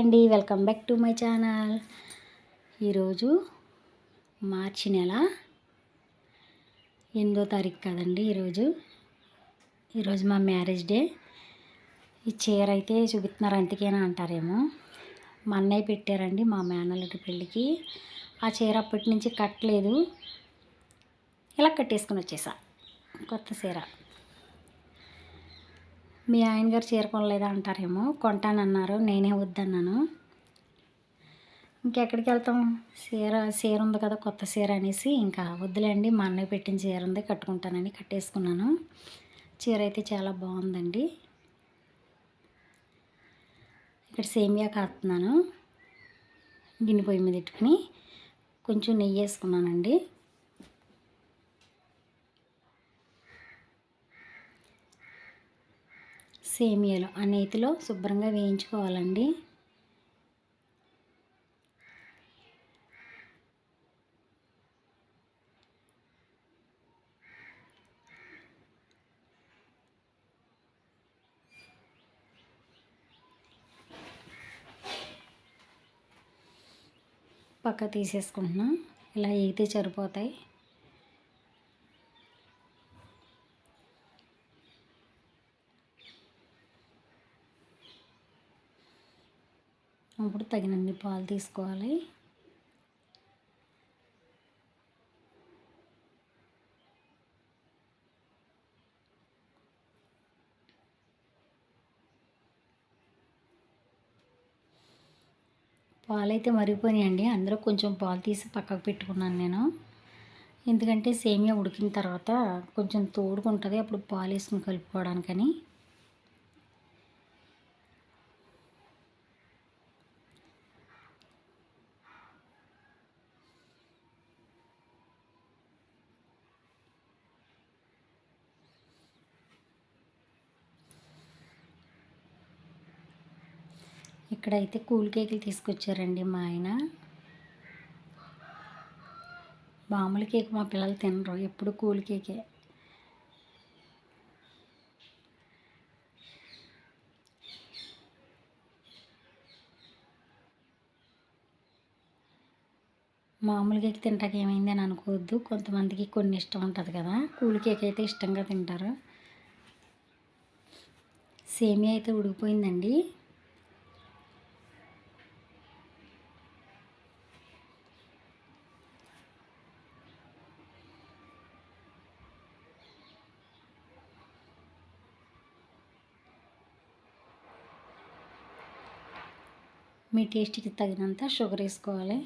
అండి, welcome back to my channel. ఈరోజు మార్చి నెల 8వ తారీఖు కదండి. ఈరోజు మా మ్యారేజ్ డే. ఈ చీర అయితే చూపిస్తున్నారు, అంతకేనా అంటారేమో. మా అన్నయ్య పెట్టారండి మా మేనల్లుడి పెళ్ళికి. ఆ చీర అప్పటి నుంచి కట్టలేదు, ఇలా కట్టేసుకుని వచ్చేసా. కొత్త చీర. మీ ఆయన గారు చీర కొనలేదా అంటారేమో. కొంటానన్నారు, నేనే వద్దన్నాను. ఇంకెక్కడికి వెళ్తాం, చీర ఉంది కదా కొత్త చీర అనేసి ఇంకా వద్దులేండి, మా అన్నయ్య పెట్టిన చీర ఉంది కట్టుకుంటానని కట్టేసుకున్నాను. చీర అయితే చాలా బాగుందండి. ఇక్కడ సేమియా కాస్తున్నాను, గిన్నె పొయ్యి మీద పెట్టుకుని కొంచెం నెయ్యి వేసుకున్నానండి. సేమియాలు ఆ నేతిలో శుభ్రంగా వేయించుకోవాలండి. పక్క తీసేసుకుంటున్నాం, ఇలా వేగితే సరిపోతాయి. అప్పుడు తగినన్ని పాలు తీసుకోవాలి. పాలు అయితే మరిగిపోయినాయండి, అందులో కొంచెం పాలు తీసి పక్కకు పెట్టుకున్నాను నేను. ఎందుకంటే సేమియా ఉడికిన తర్వాత కొంచెం తోడుకుంటుంది, అప్పుడు పాలు వేసుకుని కలుపుకోవడానికని. ఇక్కడైతే కూల్ కేకులు తీసుకొచ్చారండి మా ఆయన. మామూలు కేక్ మా పిల్లలు తినరు, ఎప్పుడు కూల్ కేకే. మామూలు కేక్ తింటాక ఏమైంది అని అనుకోవద్దు, కొంతమందికి కొన్ని ఇష్టం ఉంటుంది కదా. కూల్ కేక్ అయితే ఇష్టంగా తింటారు. సేమియా అయితే ఉడికిపోయిందండి. మీ టేస్ట్కి తగినంత షుగర్ వేసుకోవాలి.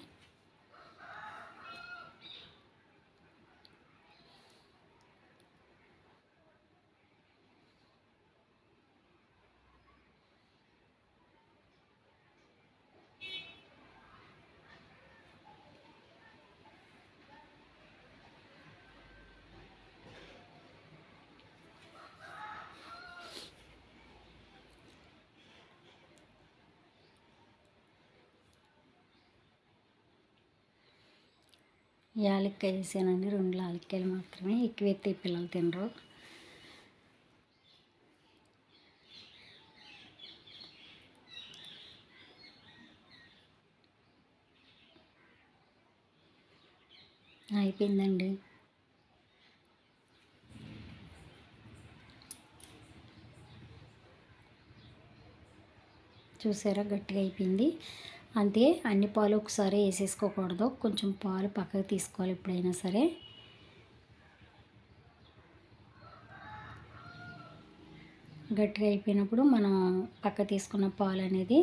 యాలక్కాయ వేసానండి, 2 యాలక్కాయలు మాత్రమే, ఎక్కువ ఎత్తే పిల్లలు తినరు. అయిపోయిందండి. చూసారా, గట్టిగా అయిపోయింది. అంతే, అన్ని పాలు ఒకసారి వేసేసుకోకూడదు, కొంచెం పాలు పక్కకు తీసుకోవాలి ఎప్పుడైనా సరే. గట్టిగా అయిపోయినప్పుడు మనం పక్క తీసుకున్న పాలు అనేది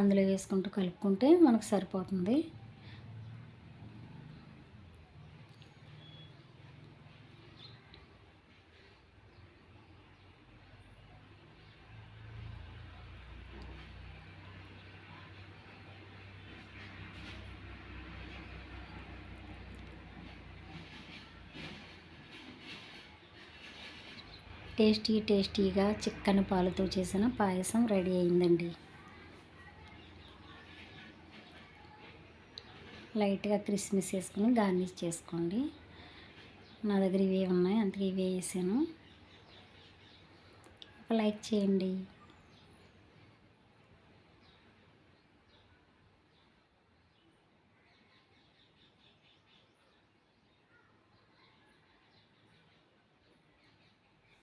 అందులో వేసుకుంటూ కలుపుకుంటే మనకు సరిపోతుంది. టేస్టీగా చిక్కని పాలతో చేసిన పాయసం రెడీ అయిందండి. లైట్గా క్రిస్మస్ వేసుకుని గార్నిష్ చేసుకోండి. నా దగ్గర ఇవే ఉన్నాయి, అందుకే ఇవే వేసాను. ఒక లైక్ చేయండి.